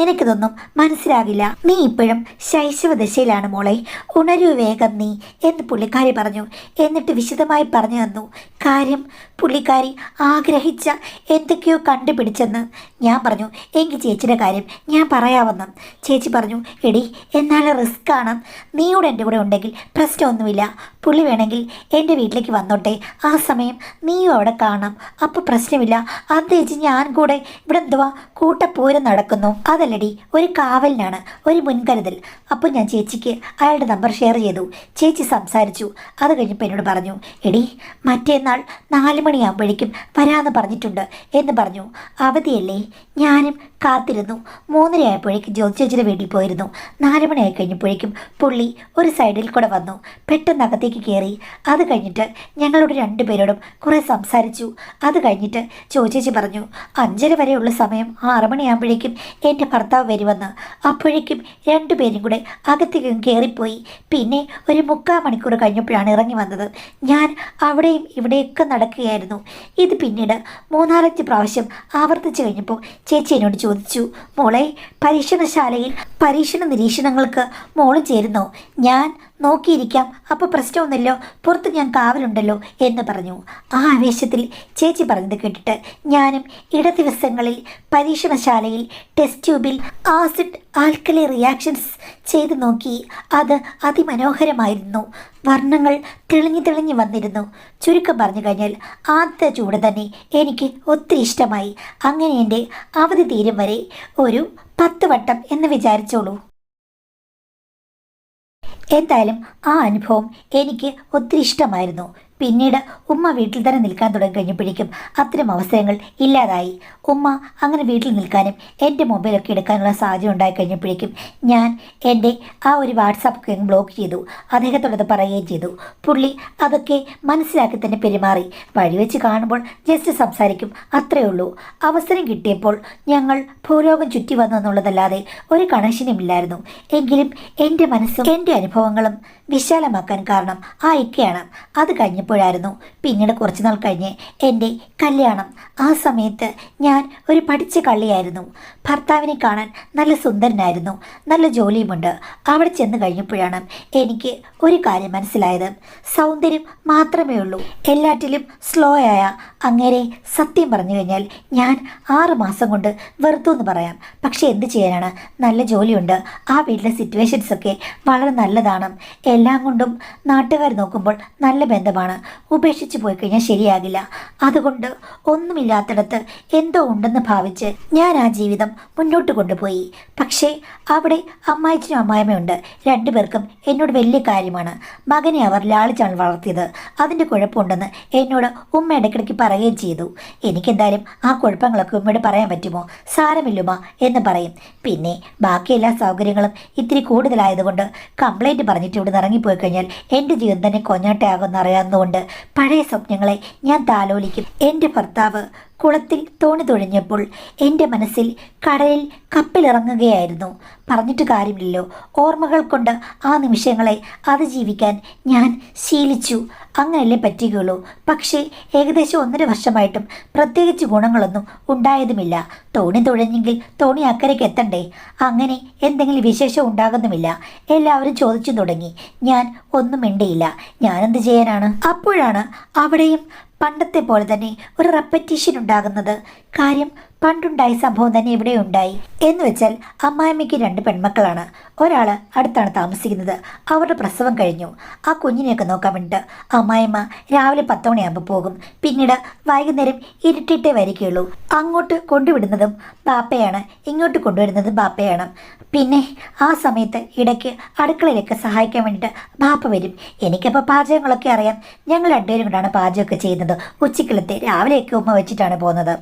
നിനക്കിതൊന്നും മനസ്സിലാകില്ല. നീ ഇപ്പോഴും ശൈശവ ദശയിലാണ് മോളെ, ഉണരൂ വേഗം നീ എന്ന് പുള്ളിക്കാരി പറഞ്ഞു. എന്നിട്ട് വിശദമായി പറഞ്ഞു തന്നു. കാര്യം പുള്ളിക്കാരി ആഗ്രഹിച്ച എന്തൊക്കെയോ കണ്ടുപിടിച്ചെന്ന്. ഞാൻ പറഞ്ഞു, എങ്കിൽ ചേച്ചിയുടെ കാര്യം ഞാൻ പറയാമെന്ന്. ചേച്ചി പറഞ്ഞു, എടി എന്നാൽ റിസ്ക് ആണ്. നീയോട് എൻ്റെ കൂടെ ഉണ്ടെങ്കിൽ പ്രശ്നമൊന്നുമില്ല. പുള്ളി വേണമെങ്കിൽ എൻ്റെ വീട്ടിലേക്ക് വന്നോട്ടെ, ആ സമയം നീയും അവിടെ കാണാം, അപ്പോൾ പ്രശ്നമില്ല. അത് ചേച്ചി ഞാൻ കൂടെ ഇവിടെ എന്തുവാ കൂട്ടപ്പോരും നടക്കുന്നു, അതല്ലടി ഒരു കാവലിനാണ്, ഒരു മുൻകരുതൽ. അപ്പോൾ ഞാൻ ചേച്ചിക്ക് അയാളുടെ നമ്പർ ഷെയർ ചെയ്തു. ചേച്ചി സംസാരിച്ചു. അത് കഴിഞ്ഞപ്പോൾ എന്നോട് പറഞ്ഞു, എടി മറ്റേന്നാൾ 4 മണിയാകുമ്പോഴേക്കും വരാമെന്ന് പറഞ്ഞിട്ടുണ്ട് എന്ന് പറഞ്ഞു. അവധിയല്ലേ, ഞാനും കാത്തിരുന്നു. 3:30 ആയപ്പോഴേക്കും ജ്യോതി ചേച്ചിയുടെ വീട്ടിൽ പോയിരുന്നു. 4 മണിയായി കഴിഞ്ഞപ്പോഴേക്കും പുള്ളി ഒരു സൈഡിൽ കൂടെ വന്നു. പെട്ടെന്ന് അകത്തേക്ക് കയറി. അത് കഴിഞ്ഞിട്ട് ഞങ്ങളോട് 2 പേരോടും കുറേ സംസാരിച്ചു. അത് കഴിഞ്ഞിട്ട് ചേച്ചി പറഞ്ഞു, 5:30 വരെയുള്ള സമയം 6 മണിയാകുമ്പോഴേക്കും എൻ്റെ ഭർത്താവ് വരുമെന്ന്. അപ്പോഴേക്കും 2 പേരും കൂടെ അകത്തേക്ക് കയറിപ്പോയി. പിന്നെ ഒരു 3/4 മണിക്കൂർ കഴിഞ്ഞപ്പോഴാണ് ഇറങ്ങി വന്നത്. ഞാൻ അവിടെയും ഇവിടെയൊക്കെ നടക്കുകയായിരുന്നു. ഇത് പിന്നീട് 3-4 പ്രാവശ്യം ആവർത്തിച്ചു കഴിഞ്ഞപ്പോൾ ചേച്ചി എന്നോട് ചോദിച്ചു, മോളെ, പരീക്ഷണശാലയിൽ പരീക്ഷണ നിരീക്ഷണങ്ങൾക്ക് മോള് ചേരുന്നോ? ഞാൻ നോക്കിയിരിക്കാം, അപ്പോൾ പ്രശ്നമൊന്നുമില്ലോ, പുറത്ത് ഞാൻ കാവലുണ്ടല്ലോ എന്ന് പറഞ്ഞു. ആ ആവേശത്തിൽ ചേച്ചി പറഞ്ഞത് കേട്ടിട്ട് ഞാനും ദിവസങ്ങളിൽ പരീക്ഷണശാലയിൽ ടെസ്റ്റ് ട്യൂബിൽ ആസിഡ് ആൽക്കലി റിയാക്ഷൻസ് ചെയ്ത് നോക്കി. അത് അതിമനോഹരമായിരുന്നു. വർണ്ണങ്ങൾ തെളിഞ്ഞു തെളിഞ്ഞു വന്നിരുന്നു. ചുരുക്കം പറഞ്ഞു കഴിഞ്ഞാൽ ആദ്യത്തെ ചൂട് തന്നെ എനിക്ക് ഒത്തിരി ഇഷ്ടമായി. അങ്ങനെ എൻ്റെ അവധി തീരും വരെ ഒരു 10 വട്ടം എന്ന് വിചാരിച്ചോളൂ. എന്തായാലും ആ അനുഭവം എനിക്ക് ഒത്തിരി ഇഷ്ടമായിരുന്നു. പിന്നീട് ഉമ്മ വീട്ടിൽ തന്നെ നിൽക്കാൻ തുടങ്ങി കഴിഞ്ഞപ്പോഴേക്കും അത്തരം അവസരങ്ങൾ ഇല്ലാതായി. ഉമ്മ അങ്ങനെ വീട്ടിൽ നിൽക്കാനും എൻ്റെ മൊബൈലൊക്കെ എടുക്കാനുള്ള സാഹചര്യം ഉണ്ടായി കഴിഞ്ഞപ്പോഴേക്കും ഞാൻ എൻ്റെ ആ ഒരു വാട്സാപ്പൊക്കെ ബ്ലോക്ക് ചെയ്തു. അദ്ദേഹത്തോടത് പറയുകയും ചെയ്തു. പുള്ളി അതൊക്കെ മനസ്സിലാക്കി തന്നെ പെരുമാറി. വഴിവെച്ച് കാണുമ്പോൾ ജസ്റ്റ് സംസാരിക്കും, അത്രയേ ഉള്ളൂ. അവസരം കിട്ടിയപ്പോൾ ഞങ്ങൾ ഭൂലോകം ചുറ്റി വന്നു എന്നുള്ളതല്ലാതെ ഒരു കണക്ഷനും ഇല്ലായിരുന്നു. എങ്കിലും എൻ്റെ മനസ്സും എൻ്റെ അനുഭവങ്ങളും വിശാലമാക്കാൻ കാരണം ആ ഇക്കയാണ്. അത് കഴിഞ്ഞപ്പോഴായിരുന്നു പിന്നീട് കുറച്ച് നാൾ കഴിഞ്ഞ് എൻ്റെ കല്യാണം. ആ സമയത്ത് ഞാൻ ഒരു പഠിച്ച കള്ളിയായിരുന്നു. ഭർത്താവിനെ കാണാൻ നല്ല സുന്ദരനായിരുന്നു, നല്ല ജോലിയുമുണ്ട്. അവിടെ ചെന്ന് കഴിഞ്ഞപ്പോഴാണ് എനിക്ക് ഒരു കാര്യം മനസ്സിലായത്. സൗന്ദര്യം മാത്രമേ ഉള്ളൂ, എല്ലാറ്റിലും സ്ലോ ആയ അങ്ങേരെ സത്യം പറഞ്ഞു കഴിഞ്ഞാൽ ഞാൻ 6 മാസം കൊണ്ട് വെറുത്തു എന്ന് പറയാം. പക്ഷെ എന്ത് ചെയ്യാനാണ്, നല്ല ജോലിയുണ്ട്, ആ വീട്ടിലെ സിറ്റുവേഷൻസൊക്കെ വളരെ നല്ലതാണ്. എല്ലാം കൊണ്ടും നാട്ടുകാർ നോക്കുമ്പോൾ നല്ല ബന്ധമാണ്. ഉപേക്ഷിച്ച് പോയി കഴിഞ്ഞാൽ ശരിയാകില്ല. അതുകൊണ്ട് ഒന്നുമില്ലാത്തിടത്ത് എന്തോ ഉണ്ടെന്ന് ഭാവിച്ച് ഞാൻ ആ ജീവിതം മുന്നോട്ട് കൊണ്ടുപോയി. പക്ഷേ അവിടെ അമ്മായിച്ചനും അമ്മായിമ്മയുണ്ട്. 2 പേർക്കും എന്നോട് വലിയ കാര്യമാണ്. മകനെ അവർ ലാളിച്ചാണ് വളർത്തിയത്. അതിൻ്റെ കുഴപ്പമുണ്ടെന്ന് എന്നോട് ഉമ്മ ഇടയ്ക്കിടയ്ക്ക് പറയുകയും ചെയ്തു. എനിക്കെന്തായാലും ആ കുഴപ്പങ്ങളൊക്കെ ഉമ്മയോട് പറയാൻ പറ്റുമോ? സാരമില്ലുമ എന്ന് പറയും. പിന്നെ ബാക്കി എല്ലാ സൗകര്യങ്ങളും ഇത്തിരി കൂടുതലായതുകൊണ്ട് കംപ്ലൈൻറ്റ് പറഞ്ഞിട്ട് ഇവിടെ ഇറങ്ങിപ്പോയി കഴിഞ്ഞാൽ എൻ്റെ ജീവിതം തന്നെ കൊഞ്ഞാട്ടയാകുമെന്ന് അറിയാവുന്നതുകൊണ്ട് പഴയ സ്വപ്നങ്ങളെ ഞാൻ താലോലിക്കും. എൻ്റെ ഭർത്താവ് കുളത്തിൽ തോണി തുഴഞ്ഞപ്പോൾ എൻ്റെ മനസ്സിൽ കടലിൽ കപ്പലിറങ്ങുകയായിരുന്നു. പറഞ്ഞിട്ട് കാര്യമില്ലല്ലോ, ഓർമ്മകൾ കൊണ്ട് ആ നിമിഷങ്ങളെ അതിജീവിക്കാൻ ഞാൻ ശീലിച്ചു. അങ്ങനെയല്ലേ പറ്റുകയുള്ളൂ. പക്ഷേ ഏകദേശം 1.5 വർഷമായിട്ടും പ്രത്യേകിച്ച് ഗുണങ്ങളൊന്നും ഉണ്ടായതുമില്ല. തോണി തുഴഞ്ഞെങ്കിൽ തോണി അക്കരയ്ക്ക് എത്തണ്ടേ? അങ്ങനെ എന്തെങ്കിലും വിശേഷം ഉണ്ടാകുന്നുമില്ല. എല്ലാവരും ചോദിച്ചു തുടങ്ങി. ഞാൻ ഒന്നും മിണ്ടിയില്ല. ഞാനെന്ത് ചെയ്യാനാണ്? അപ്പോഴാണ് അവിടെയും പണ്ടത്തെ പോലെ തന്നെ ഒരു റെപ്പറ്റീഷൻ ഉണ്ടാകുന്നത്. കാര്യം പണ്ടുണ്ടായ സംഭവം തന്നെ ഇവിടെ ഉണ്ടായി. എന്ന് വെച്ചാൽ അമ്മായിമ്മയ്ക്ക് 2 പെൺമക്കളാണ്. ഒരാൾ അടുത്താണ് താമസിക്കുന്നത്. അവരുടെ പ്രസവം കഴിഞ്ഞു. ആ കുഞ്ഞിനെയൊക്കെ നോക്കാൻ വേണ്ടിയിട്ട് അമ്മായിമ്മ രാവിലെ 10 മണിയാകുമ്പോൾ പോകും. പിന്നീട് വൈകുന്നേരം ഇരുട്ടിട്ടേ വരികയുള്ളൂ. അങ്ങോട്ട് കൊണ്ടുവിടുന്നതും ബാപ്പയാണ്, ഇങ്ങോട്ട് കൊണ്ടുവരുന്നതും ബാപ്പയാണ്. പിന്നെ ആ സമയത്ത് ഇടയ്ക്ക് അടുക്കളയിലൊക്കെ സഹായിക്കാൻ വേണ്ടിയിട്ട് ബാപ്പ വരും. എനിക്കപ്പോൾ പാചകങ്ങളൊക്കെ അറിയാം. ഞങ്ങൾ 2 പേരും കൊണ്ടാണ് പാചകമൊക്കെ ചെയ്യുന്നത്. ഉച്ചക്കലത്തെ രാവിലെയൊക്കെ ഉമ്മ വെച്ചിട്ടാണ് പോകുന്നത്.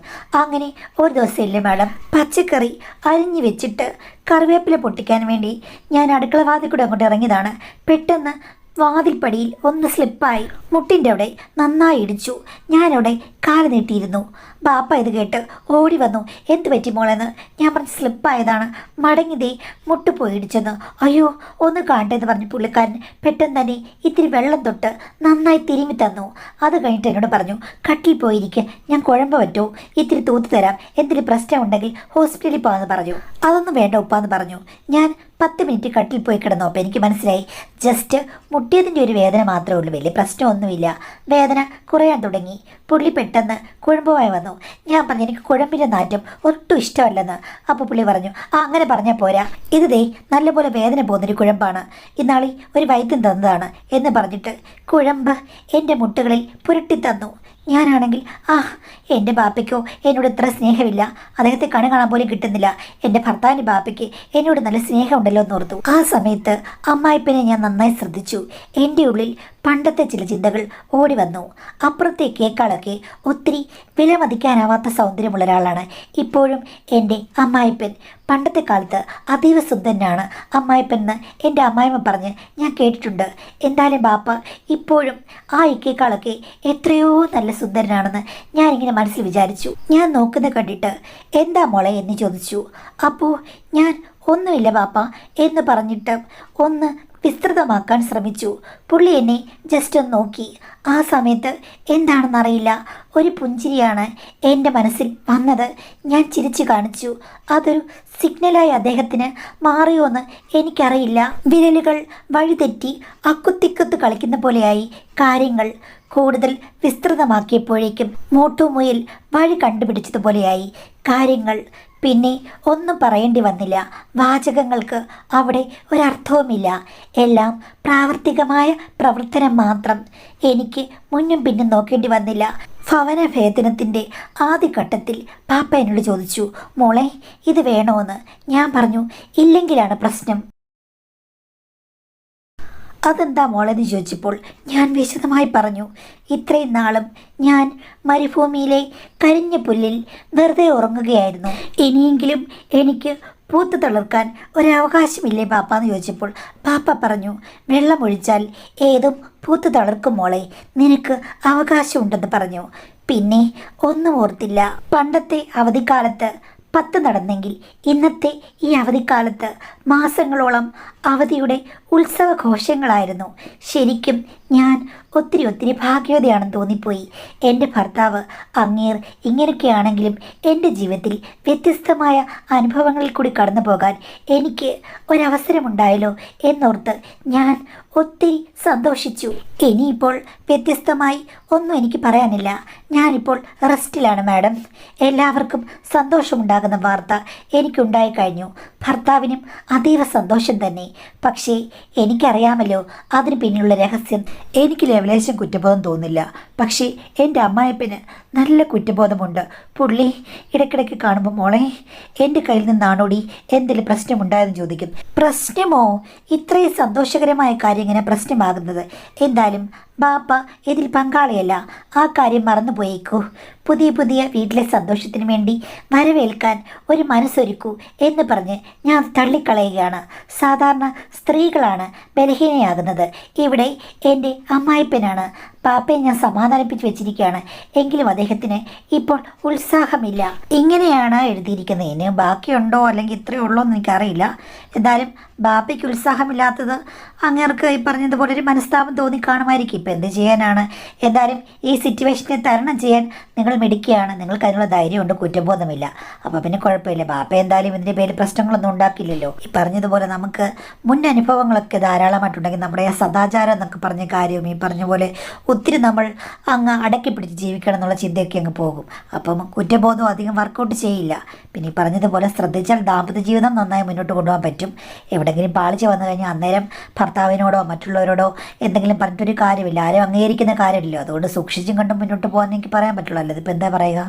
അങ്ങനെ ഒരു ദിവസം ഇല്ലേ മാഡം, പച്ചക്കറി അരിഞ്ഞു വെച്ചിട്ട് കറിവേപ്പില പൊട്ടിക്കാൻ വേണ്ടി ഞാൻ അടുക്കള വാതിൽ കൂടെ അങ്ങോട്ട് ഇറങ്ങിയതാണ്. പെട്ടെന്ന് വാതിൽപ്പടിയിൽ ഒന്ന് സ്ലിപ്പായി മുട്ടിൻ്റെ അവിടെ നന്നായി ഇടിച്ചു. ഞാനവിടെ കാല് നീട്ടിയിരുന്നു. ബാപ്പ ഇത് കേട്ട് ഓടി വന്നു. എന്ത് പറ്റി മോളെന്ന് ഞാൻ പറഞ്ഞ് സ്ലിപ്പായതാണ്, മടങ്ങിതേ മുട്ട് പോയി ഇടിച്ചെന്ന്. അയ്യോ ഒന്ന് കാണട്ടെ എന്ന് പറഞ്ഞ് പുള്ളിക്കാരൻ പെട്ടെന്ന് തന്നെ ഇത്തിരി വെള്ളം തൊട്ട് നന്നായി തിരുമ്മി തന്നു. അത് കഴിഞ്ഞിട്ട് എന്നോട് പറഞ്ഞു, കട്ടിൽ പോയിരിക്കുക, ഞാൻ കുഴമ്പ് പറ്റുമോ, ഇത്തിരി തൂത്ത് തരാം, എന്തെങ്കിലും പ്രശ്നം ഉണ്ടെങ്കിൽ ഹോസ്പിറ്റലിൽ പോകാമെന്ന് പറഞ്ഞു. അതൊന്നും വേണ്ട ഉപ്പാന്ന് പറഞ്ഞു. ഞാൻ 10 മിനിറ്റ് കട്ടിൽ പോയി കിടന്നു. അപ്പോൾ എനിക്ക് മനസ്സിലായി ജസ്റ്റ് മുട്ടിയതിൻ്റെ ഒരു വേദന മാത്രമേ ഉള്ളൂ, വലിയ പ്രശ്നമൊന്നുമില്ല. വേദന കുറയാൻ തുടങ്ങി. പുള്ളി പെട്ടെന്ന് കുഴമ്പുമായി വന്നു. ഞാൻ പറഞ്ഞു എനിക്ക് കുഴമ്പിൻ്റെ നാറ്റം ഒട്ടും ഇഷ്ടമല്ലെന്ന്. അപ്പോൾ പുള്ളി പറഞ്ഞു, അങ്ങനെ പറഞ്ഞാൽ പോരാ, ഇത് ദേ നല്ലപോലെ വേദന പോകുന്നൊരു കുഴമ്പാണ്, ഇന്നാളി ഒരു വൈദ്യം തന്നതാണ് എന്ന് പറഞ്ഞിട്ട് കുഴമ്പ് എൻ്റെ മുട്ടുകളിൽ പുരട്ടി തന്നു. ഞാനാണെങ്കിൽ എൻ്റെ ബാപ്പയ്ക്കോ എന്നോട് ഇത്ര സ്നേഹമില്ല, അദ്ദേഹത്തെ കണി കാണാൻ പോലും കിട്ടുന്നില്ല. എൻ്റെ ഭർത്താവിൻ്റെ ബാപ്പയ്ക്ക് എന്നോട് നല്ല സ്നേഹമുണ്ടല്ലോ എന്നോർത്തു. ആ സമയത്ത് അമ്മായിപ്പനെ ഞാൻ നന്നായി ശ്രദ്ധിച്ചു. എൻ്റെ ഉള്ളിൽ പണ്ടത്തെ ചില ചിന്തകൾ ഓടി വന്നു. അപ്പുറത്തെ കേക്കാളൊക്കെ ഒത്തിരി വിലമതിക്കാനാവാത്ത സൗന്ദര്യമുള്ള ഒരാളാണ് ഇപ്പോഴും എൻ്റെ അമ്മായിപ്പൻ. പണ്ടത്തെ കാലത്ത് അതീവ സുന്ദരനാണ് അമ്മായിപ്പൻ എന്ന് എൻ്റെ അമ്മായിമ്മ പറഞ്ഞ് ഞാൻ കേട്ടിട്ടുണ്ട്. എന്തായാലും ബാപ്പ ഇപ്പോഴും ആ ഇക്കേക്കാളൊക്കെ എത്രയോ നല്ല സുന്ദരനാണെന്ന് ഞാനിങ്ങനെ മനസ്സിൽ വിചാരിച്ചു. ഞാൻ നോക്കുന്നത് കണ്ടിട്ട് എന്താ മോളെ എന്ന് ചോദിച്ചു. അപ്പോൾ ഞാൻ ഒന്നുമില്ല ബാപ്പ എന്ന് പറഞ്ഞിട്ട് ഒന്ന് വിസ്തൃതമാക്കാൻ ശ്രമിച്ചു. പുള്ളി എന്നെ ജസ്റ്റ് ഒന്ന് നോക്കി. ആ സമയത്ത് എന്താണെന്നറിയില്ല, ഒരു പുഞ്ചിരിയാണ് എൻ്റെ മനസ്സിൽ വന്നത്. ഞാൻ ചിരിച്ചു കാണിച്ചു. അതൊരു സിഗ്നലായി അദ്ദേഹത്തിന് മാറിയോന്ന് എനിക്കറിയില്ല. വിരലുകൾ വഴിതെറ്റി അക്കുത്തിക്കുത്ത് കളിക്കുന്ന പോലെയായി. കാര്യങ്ങൾ കൂടുതൽ വിസ്തൃതമാക്കിയപ്പോഴേക്കും മോട്ടുമുയിൽ വഴി കണ്ടുപിടിച്ചതുപോലെയായി കാര്യങ്ങൾ. പിന്നെ ഒന്നും പറയേണ്ടി വന്നില്ല. വാചകങ്ങൾക്ക് അവിടെ ഒരർത്ഥവുമില്ല. എല്ലാം പ്രാവർത്തികമായ പ്രവർത്തനം മാത്രം. എനിക്ക് മുന്നും പിന്നും നോക്കേണ്ടി വന്നില്ല. ഭവനഭേദനത്തിൻ്റെ ആദ്യഘട്ടത്തിൽ പാപ്പ എന്നോട് ചോദിച്ചു, മോളെ ഇത് വേണോന്ന്. ഞാൻ പറഞ്ഞു ഇല്ലെങ്കിലാണ് പ്രശ്നം. അതെന്താ മോളെന്ന് ചോദിച്ചപ്പോൾ ഞാൻ വിശദമായി പറഞ്ഞു, ഇത്രയും നാളും ഞാൻ മരുഭൂമിയിലെ കരിഞ്ഞ പുല്ലിൽ വെറുതെ ഉറങ്ങുകയായിരുന്നു. ഇനിയെങ്കിലും എനിക്ക് പൂത്ത് തളിർക്കാൻ ഒരവകാശമില്ലേ പാപ്പാന്ന് ചോദിച്ചപ്പോൾ പാപ്പ പറഞ്ഞു, വെള്ളമൊഴിച്ചാൽ ഏതും പൂത്ത് തളിർക്കും മോളെ, നിനക്ക് അവകാശമുണ്ടെന്ന് പറഞ്ഞു. പിന്നെ ഒന്നും ഓർത്തില്ല. പണ്ടത്തെ അവധിക്കാലത്ത് 10 നടന്നെങ്കിൽ ഇന്നത്തെ ഈ അവധിക്കാലത്ത് മാസങ്ങളോളം അവധിയുടെ ഉത്സവഘോഷങ്ങളായിരുന്നു. ശരിക്കും ഞാൻ ഒത്തിരി ഭാഗ്യവതിയാണെന്ന് തോന്നിപ്പോയി. എൻ്റെ ഭർത്താവ് അങ്ങേർ ഇങ്ങനെയൊക്കെയാണെങ്കിലും എൻ്റെ ജീവിതത്തിൽ വ്യത്യസ്തമായ അനുഭവങ്ങളിൽ കൂടി കടന്നു പോകാൻ എനിക്ക് ഒരവസരമുണ്ടായല്ലോ എന്നോർത്ത് ഞാൻ ഒത്തിരി സന്തോഷിച്ചു. ഇനിയിപ്പോൾ വ്യത്യസ്തമായി ഒന്നും എനിക്ക് പറയാനില്ല. ഞാനിപ്പോൾ റെസ്റ്റിലാണ് മാഡം. എല്ലാവർക്കും സന്തോഷമുണ്ടാകുന്ന വാർത്ത എനിക്കുണ്ടായി കഴിഞ്ഞു. ഭർത്താവിനും അതീവ സന്തോഷം തന്നെ. പക്ഷേ എനിക്കറിയാമല്ലോ അതിന് പിന്നിലുള്ള രഹസ്യം. എനിക്ക് ലേവലേശം കുറ്റബോധം തോന്നില്ല. പക്ഷേ എൻ്റെ അമ്മായപ്പന് നല്ല കുറ്റബോധമുണ്ട്. പുള്ളി ഇടയ്ക്കിടയ്ക്ക് കാണുമ്പോൾ മോളെ എൻ്റെ കയ്യിൽ നിന്നാണോടി എന്തെങ്കിലും പ്രശ്നമുണ്ടായെന്ന് ചോദിക്കും. പ്രശ്നമോ? ഇത്രയും സന്തോഷകരമായ കാര്യം ഇങ്ങനെ പ്രശ്നമാകുന്നത്? എന്തായാലും ബാപ്പ ഇതിൽ പങ്കാളിയല്ല. ആ കാര്യം മറന്നുപോയേക്കൂ. പുതിയ വീട്ടിലെ സന്തോഷത്തിന് വേണ്ടി വരവേൽക്കാൻ ഒരു മനസ്സൊരുക്കൂ എന്ന് പറഞ്ഞ് ഞാൻ തള്ളിക്കളയുകയാണ്. സാധാരണ സ്ത്രീകളാണ് ബലഹീനയാകുന്നത്. ഇവിടെ എൻ്റെ അമ്മായിപ്പനാണ്. പാപ്പയെ ഞാൻ സമാധാനിപ്പിച്ച് വെച്ചിരിക്കുകയാണ്. എങ്കിലും അദ്ദേഹത്തിന് ഇപ്പോൾ ഉത്സാഹമില്ല. ഇങ്ങനെയാണ് എഴുതിയിരിക്കുന്നതിന് ബാക്കിയുണ്ടോ അല്ലെങ്കിൽ ഇത്രയേ ഉള്ളോ എന്ന് എനിക്കറിയില്ല. എന്തായാലും ബാപ്പയ്ക്ക് ഉത്സാഹമില്ലാത്തത് അങ്ങേർക്ക് ഈ പറഞ്ഞതുപോലെ ഒരു മനസ്താപം തോന്നി കാണുമായിരിക്കും. ഇപ്പം എന്ത് ചെയ്യാനാണ്? എന്തായാലും ഈ സിറ്റുവേഷനെ തരണം ചെയ്യാൻ നിങ്ങൾ മിടുക്കിയാണ്. നിങ്ങൾക്ക് അതിനുള്ള ധൈര്യമുണ്ട്, കുറ്റബോധമില്ല. അപ്പോൾ പിന്നെ കുഴപ്പമില്ല. ബാപ്പ എന്തായാലും ഇതിൻ്റെ പേരിൽ പ്രശ്നങ്ങളൊന്നും ഉണ്ടാക്കില്ലല്ലോ. ഈ പറഞ്ഞതുപോലെ നമുക്ക് മുൻ അനുഭവങ്ങളൊക്കെ ധാരാളമായിട്ടുണ്ടെങ്കിൽ നമ്മുടെ ആ സദാചാരം എന്നൊക്കെ പറഞ്ഞ കാര്യവും ഈ പറഞ്ഞ പോലെ ഒത്തിരി നമ്മൾ അങ്ങ് അടക്കി പിടിച്ച് ജീവിക്കണം എന്നുള്ള ചിന്തയൊക്കെ അങ്ങ് പോകും. അപ്പം കുറ്റബോധം അധികം വർക്കൗട്ട് ചെയ്യില്ല. പിന്നെ ഈ പറഞ്ഞതുപോലെ ശ്രദ്ധിച്ചാൽ ദാമ്പത്യ ജീവിതം നന്നായി മുന്നോട്ട് കൊണ്ടുപോകാൻ പറ്റും. എവിടെയെങ്കിലും പാളിച്ച് വന്നു കഴിഞ്ഞാൽ അന്നേരം ഭർത്താവിനോടോ മറ്റുള്ളവരോടോ എന്തെങ്കിലും പറഞ്ഞിട്ടൊരു കാര്യമില്ല. ആരും അംഗീകരിക്കുന്ന കാര്യമില്ലല്ലോ. അതുകൊണ്ട് സൂക്ഷിച്ചും കണ്ടും മുന്നോട്ട് പോകാൻ എനിക്ക് പറയാൻ പറ്റുള്ളൂ. അല്ലതിപ്പോൾ എന്താ പറയുക?